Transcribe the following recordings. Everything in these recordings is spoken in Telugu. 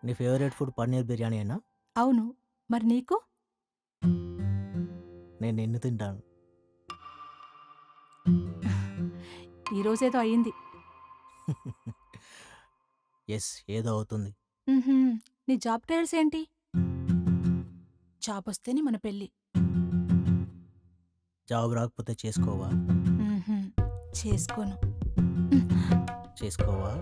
నీ ఫేవరెట్ ఫుడ్ పన్నీర్ బిర్యానీయేనా? అవును. మరి నీకు? నేను నిన్ను తింటాను. ఈరోజేదో అయింది. యెస్. ఏదో అవుతుంది. హుహు. నీ జాబ్ ట్రయల్స్ ఏంటి? జాబొస్తేనే మన పెళ్లి. జాబ్ రాకపోతే చేసుకోవా? హుహు. చేసుకోను. చేసుకోవా?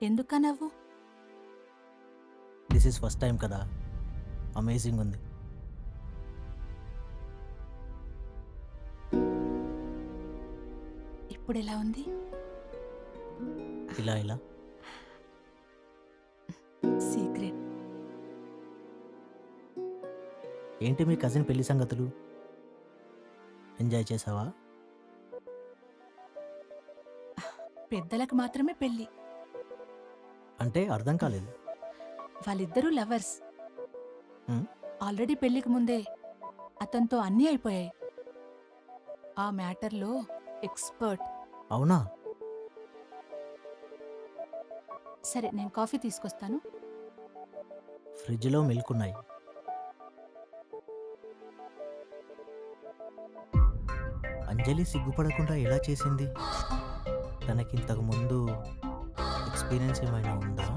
ఎందుకా నవ్వు? దిస్ ఈజ్ ఫస్ట్ టైం కదా! అమేజింగ్ ఉంది. ఇప్పుడెలా ఉంది? ఇలా ఇలా సీక్రెట్. ఏంటి మీ కజిన్ పెళ్లి సంగతులు? ఎంజాయ్ చేసావా? పెద్దలకు మాత్రమే పెళ్లి. అంటే అర్థం కాలేదు. వాళ్ళిద్దరూ లవర్స్. హ్మ్. ఆల్రెడీ పెళ్లికి ముందే అతనితో అన్నీ అయిపోయాయి. ఆ మ్యాటర్లో ఎక్స్పర్ట్. అవునా? సరే, నేను కాఫీ తీసుకొస్తాను. ఫ్రిడ్జ్‌లో మిల్క్ ఉన్నాయి. అంజలి సిగ్గుపడకుండా ఎలా చేసింది? తనకింతకు ముందు ఎక్స్‌పీరియన్స్ ఏమైనా ఉందా?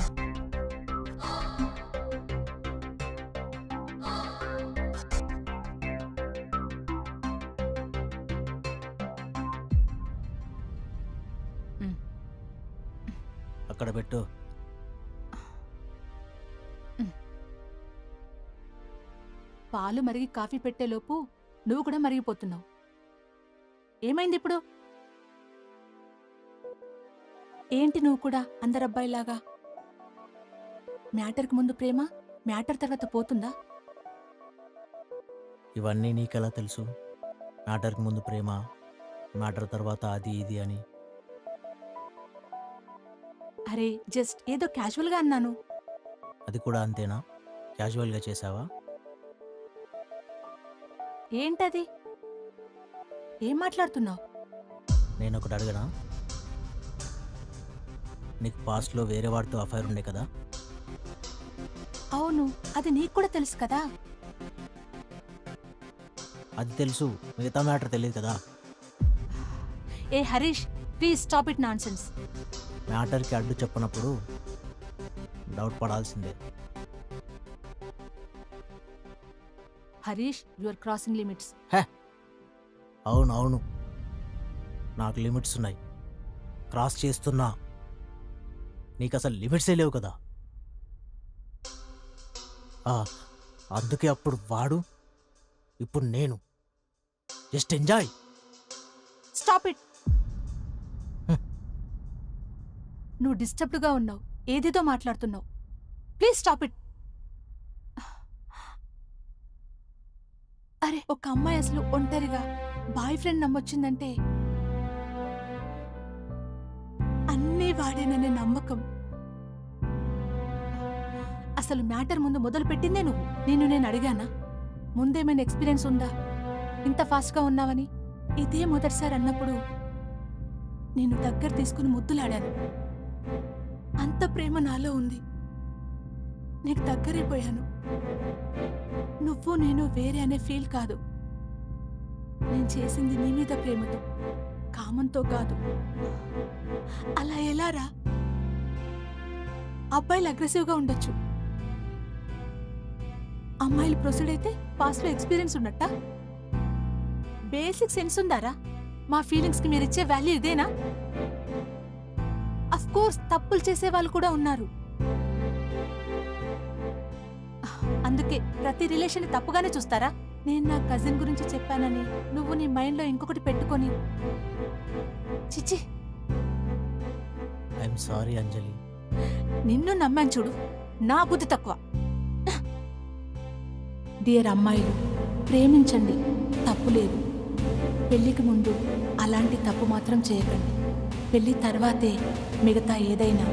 మ్, అక్కడ పెట్టు. పాలు మరిగి కాఫీ పెట్టేలోపు నువ్వు కూడా మరిగిపోతున్నావు. ఏమైంది ఇప్పుడు? ఏంటి నువ్వు కూడా అందరబ్బాయిలాగా? మ్యాటర్కి ముందు ప్రేమ, మ్యాటర్ తర్వాత పోతుందా? ఇవన్నీ నీకెలా తెలుసు? మ్యాటర్‌కి ముందు ప్రేమ, మ్యాటర్ తర్వాత అది ఇది అని. అరే, జస్ట్ ఏదో క్యాజువల్గా అన్నాను. అది కూడా అంతేనా? క్యాజువల్‌గా చేశావా? ఏంటది? ఏం మాట్లాడుతున్నావు? నేనొకటి అడగనా? నీకు పాస్ట్‌లో వేరే వాడితో అఫైర్ ఉండే కదా? అవును, అది నీకు కూడా తెలుసు కదా. అది తెలుసు. మిగతా మ్యాటర్ తెలియదు కదా? ఏ Harish, please stop it nonsense. మ్యాటర్‌కి అడ్డు చెప్పనప్పుడు డౌట్ పడాల్సిందే. Harish, you are crossing limits. అవును అవును, నాకు లిమిట్స్ ఉన్నాయి. క్రాస్ చేస్తున్నా. నీకు అసలు లిమిట్సే లేవు కదా. ఆ, అందుకే అప్పుడు వాడు, ఇప్పుడు నేను. Just enjoy. Stop it. హ్మ్. నువ్వు డిస్టర్బ్డ్గా ఉన్నావు, ఏదేదో మాట్లాడుతున్నావు. Please stop it. అరే, ఒక అమ్మాయి అసలు ఒంటరిగా బాయ్ ఫ్రెండ్ నమ్మొచ్చిందంటే అన్నీ వాడేననే నమ్మకం. అసలు మ్యాటర్ ముందు మొదలు పెట్టిందే నువ్వు. నేను అడిగానా? ముందేమైనా ఎక్స్పీరియన్స్ ఉందా ఇంత ఫాస్ట్గా ఉన్నావని? ఇదే మొదటిసారి అన్నప్పుడు నేను దగ్గర తీసుకుని ముద్దులాడాను. అంత ప్రేమ నాలో ఉంది. నీకు దగ్గరైపోయాను. నువ్వు నేను వేరే అనే ఫీల్ కాదు. నేను చేసింది నీ మీద ప్రేమతో, కామంతో కాదు. అలా ఎలా రా? అబ్బాయిలు అగ్రెసివ్గా ఉండొచ్చు, అమ్మాయిలు ప్రొసీడ్ అయితే పాస్ట్లో ఎక్స్పీరియన్స్ ఉన్నట్ట? బేసిక్ సెన్స్ ఉందారా? మా ఫీలింగ్స్కి మీరిచ్చే వాల్యూ ఇదేనా? అఫ్ కోర్స్ తప్పులు చేసే వాళ్ళు కూడా ఉన్నారు. అందుకే ప్రతి రిలేషన్ తప్పుగానే చూస్తారా? నేను నా కజిన్ గురించి చెప్పానని నువ్వు నీ మైండ్లో ఇంకొకటి పెట్టుకొని, చిచి. ఐఎమ్ సారీ అంజలి. నిన్ను నమ్మాను చూడు, నా బుద్ధి తక్కువ. డియర్ అమ్మాయిలు, ప్రేమించండి, తప్పు లేదు. పెళ్లికి ముందు అలాంటి తప్పు మాత్రం చేయకండి. పెళ్లి తర్వాతే మిగతా ఏదైనా.